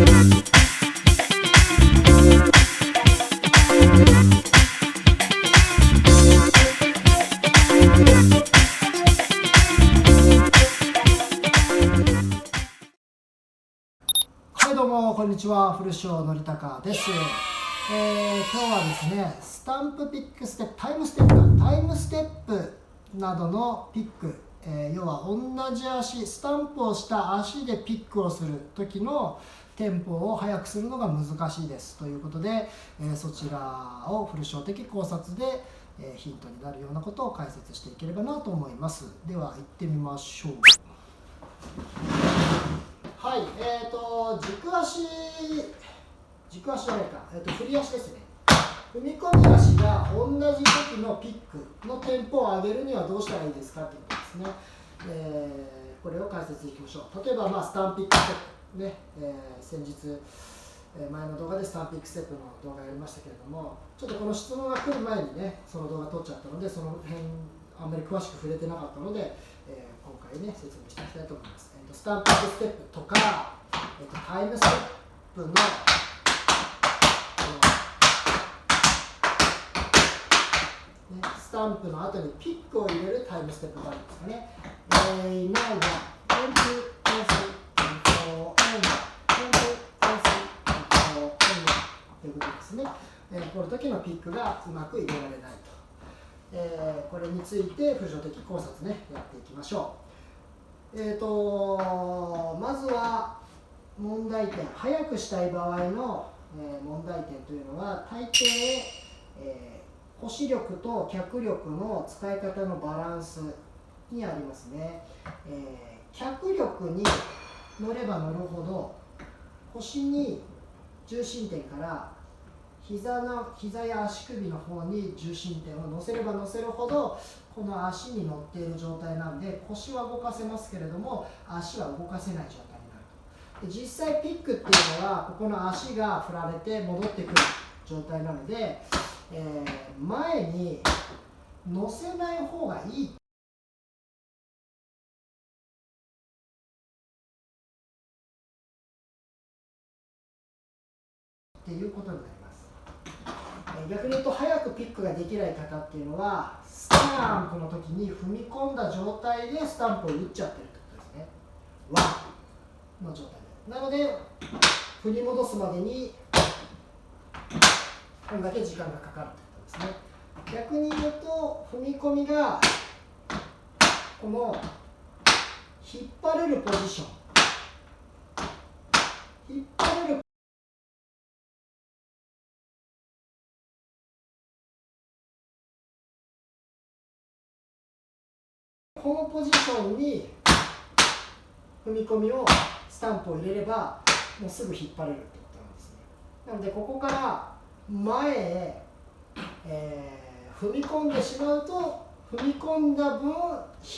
はいどうもこんにちは、古庄則孝です。今日はですね、スタンプピックステップ、タイムステップなどのピック、要は同じ足、スタンプをした足でピックをする時のテンポを速くするのが難しいですということで、そちらを古庄的考察で、ヒントになるようなことを解説していければなと思います。では行ってみましょう。はい、軸足じゃないか、振り足ですね。踏み込み足が同じ時のピックのテンポを上げるにはどうしたらいいですかということですね。これを解説していきましょう。例えば、スタンピックステップね、先日、前の動画でスタンピックステップの動画やりましたけれども、ちょっとこの質問が来る前にね、その動画撮っちゃったので、その辺あんまり詳しく触れてなかったので、今回ね、説明していきたいと思います。スタンピックステップとか、タイムステップのスタンプの後にピックを入れるタイムステップがあるんですかね。Now one, one, two, three, four, and one, two, three, four, and ということですね。この時のピックがうまく入れられないと。これについて古常的考察ね、やっていきましょう。まずは問題点、速くしたい場合の、問題点というのは大抵、腰力と脚力の使い方のバランスにありますね。脚力に乗れば乗るほど腰に重心点から膝や足首の方に重心点を乗せれば乗せるほどこの足に乗っている状態なんで、腰は動かせますけれども足は動かせない状態になると。で実際ピックっていうのはここの足が振られて戻ってくる状態なので、前に乗せない方がいいっていうことになります。逆に言うと早くピックができない方っていうのはスタンプの時に踏み込んだ状態でスタンプを打っちゃってるってことですね。ワンの状態で。なので振り戻すまでにこれだけ時間がかかるということですね。逆に言うと踏み込みがこの引っ張れるポジション、引っ張れるこのポジションに踏み込みをスタンプを入れればもうすぐ引っ張れるってことなんですね。なのでここから前へ、踏み込んでしまうと踏み込んだ分引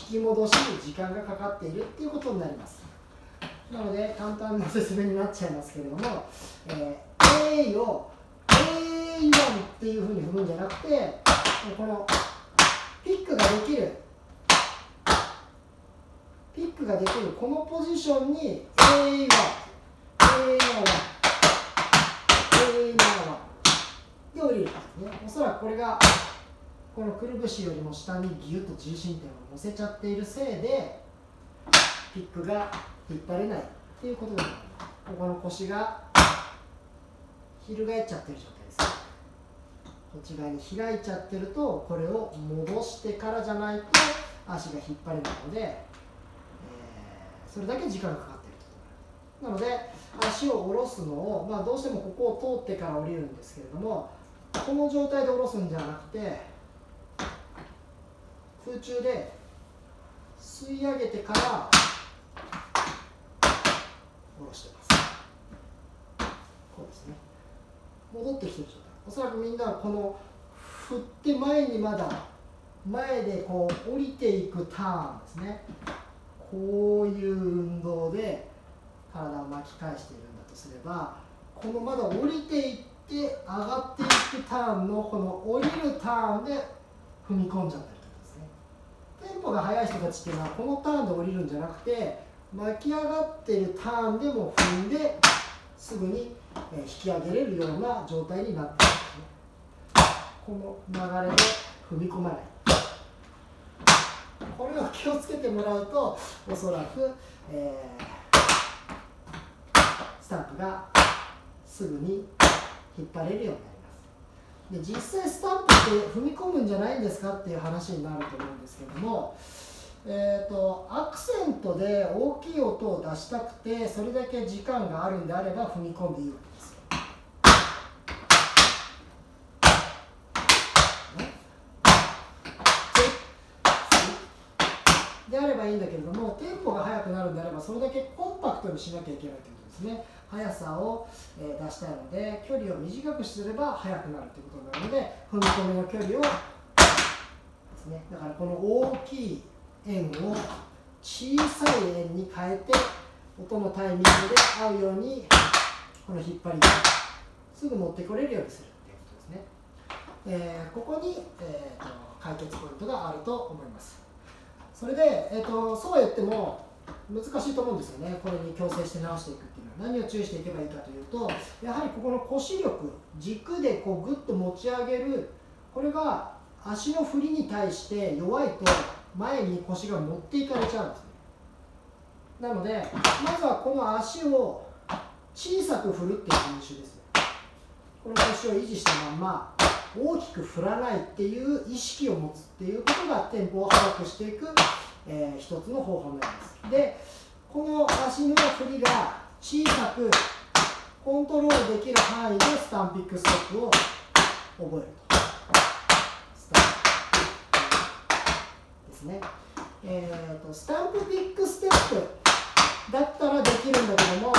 き戻しに時間がかかっているっていうことになります。なので簡単な説明になっちゃいますけれども、A を A1 っていうふうに踏むんじゃなくて、このピックができるこのポジションに A1 で降りるんですね。おそらくこれがこのくるぶしよりも下にギュッと重心点を乗せちゃっているせいでピックが引っ張れないっていうことになります。ここの腰が翻っちゃってる状態ですね。こっち側に開いちゃってるとこれを戻してからじゃないと足が引っ張れないので、それだけ時間がかかっていると。なので足を下ろすのを、どうしてもここを通ってから降りるんですけれども、この状態で下ろすんじゃなくて空中で吸い上げてから下ろしてます。こうですね。戻ってきてる状態。おそらくみんなはこの振って前にまだ前でこう降りていくターンですね。こういう運動で体を巻き返しているんだとすれば、このまだ降りていって上がっていくターンのこの降りるターンで踏み込んじゃってるということですね。テンポが速い人たちっていうのはこのターンで降りるんじゃなくて、巻き上がっているターンでも踏んですぐに引き上げれるような状態になっているんですね。この流れで踏み込まない、これを気をつけてもらうとおそらく、スタンプがすぐに引っ張れるようになります。で実際スタンプって踏み込むんじゃないんですかっていう話になると思うんですけども、アクセントで大きい音を出したくてそれだけ時間があるんであれば踏み込んでいいわけですよ。であればいいんだけれども、テンポが速くなるんであればそれだけコンパクトにしなきゃいけないということですね。速さを出したいので距離を短くすれば速くなるということになるので、踏み込みの距離をですね、だからこの大きい円を小さい円に変えて音のタイミングで合うようにこの引っ張りをすぐ持ってこれるようにするということですね。ここに、解決ポイントがあると思います。それで、そうは言っても難しいと思うんですよね。これに矯正して直していくっていうのは何を注意していけばいいかというと、やはりここの腰力、軸でこうグッと持ち上げる、これが足の振りに対して弱いと前に腰が持っていかれちゃうんですね。なのでまずはこの足を小さく振るっていう練習ですね。この腰を維持したまま大きく振らないっていう意識を持つっていうことがテンポを速くしていく、一つの方法になります。でこの足の振りが小さくコントロールできる範囲でスタンピックステップを覚えると。スタンプですね。スタンプピックステップだったらできるんだけども、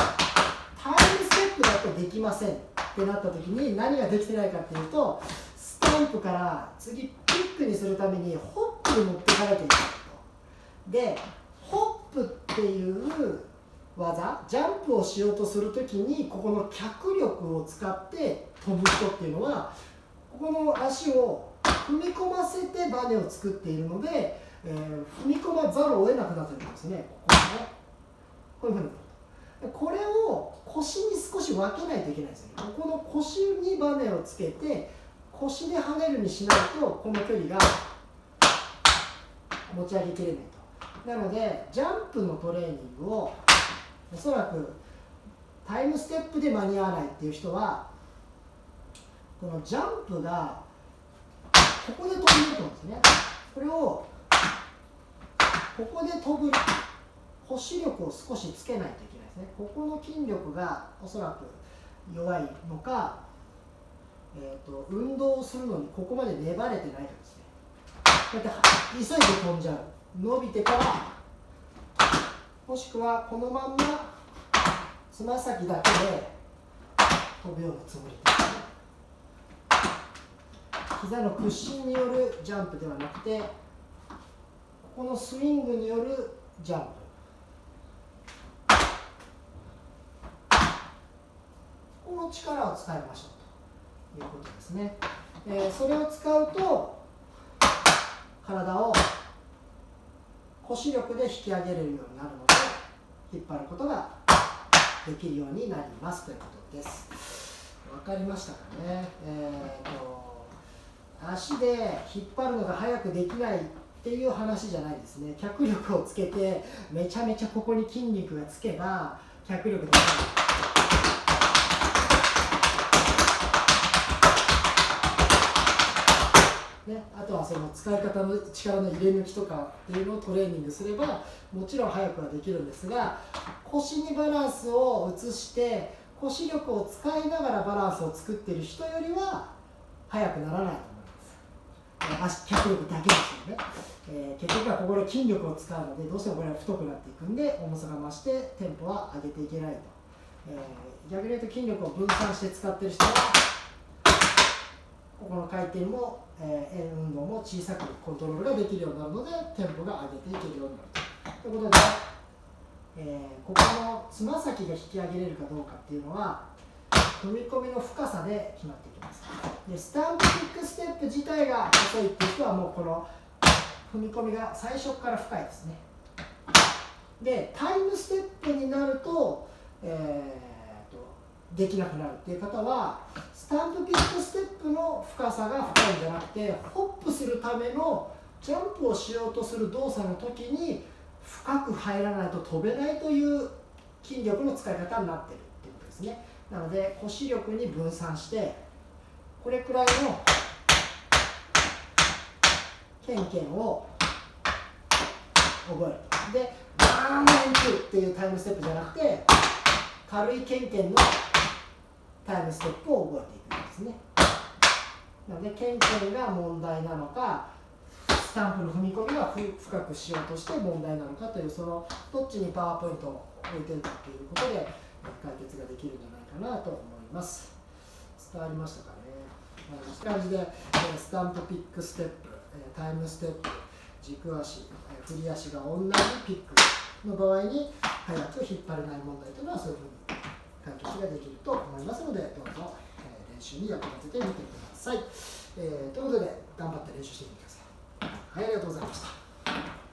タイムステップだとできませんってなった時に何ができてないかっていうと、スタンプから次ピックにするためにホップに持っていかなきゃいけないと。でホップっていう技、ジャンプをしようとする時にここの脚力を使って飛ぶ人っていうのはここの足を踏み込ませてバネを作っているので、踏み込まざるを得なくなってるんですね。こういうふうに。これを腰に少し分けないといけないんですよね。ここの腰にバネをつけて腰で跳ねるにしないとこの距離が持ち上げきれないと。なのでジャンプのトレーニングをおそらくタイムステップで間に合わないっていう人は、このジャンプがここで飛んでると思うんですね。これをここで飛ぶ腰力を少しつけないといけないですね。ここの筋力がおそらく弱いのか、運動をするのにここまで粘れてないかですね。こうやって急いで飛んじゃう、伸びてから、もしくはこのまんまつま先だけで飛ぶようなつもりですね。膝の屈伸によるジャンプではなくて、ここのスイングによるジャンプ、この力を使いましょうということですね。それを使うと体を腰力で引き上げれるようになるので引っ張ることができるようになりますということです。わかりましたかね。足で引っ張るのが早くできないっていう話じゃないですね。脚力をつけてめちゃめちゃここに筋肉がつけば脚力できない。ね、あとはその使い方の力の入れ抜きとかっていうのをトレーニングすればもちろん速くはできるんですが、腰にバランスを移して腰力を使いながらバランスを作っている人よりは速くならないと思います。脚力だけですよね。結局はここで筋力を使うのでどうしてもこれは太くなっていくんで重さが増してテンポは上げていけないと。逆に言うと筋力を分散して使っている人はここの回転も、円運動も小さくコントロールができるようになるのでテンポが上げていけるようになるということで、ここのつま先が引き上げれるかどうかっていうのは踏み込みの深さで決まってきます。でスタンプピックステップ自体が細いっていう人はもうこの踏み込みが最初から深いですね。でタイムステップになると、できなくなるっていう方は、スタンプピックステップの深さが深いんじゃなくて、ホップするためのジャンプをしようとする動作の時に深く入らないと飛べないという筋力の使い方になっているっていうことですね。なので腰力に分散して、これくらいのケンケンを覚える。で、バーンっていうタイムステップじゃなくて、軽いケンケンのタイムステップを覚えていくんですね。なのでケンケンが問題なのか、スタンプの踏み込みが深くしようとして問題なのかという、そのどっちにパワーポイントを置いてるかということで解決ができるんじゃないかなと思います。伝わりましたかね。こんな感じでスタンプピックステップ、タイムステップ、軸足、振り足が同じピックの場合に速く引っ張れない問題というのはそういうふうに解決ができると思いますので、どうぞ練習に役立ててみてください。ということで頑張って練習してみてください。はい、ありがとうございました。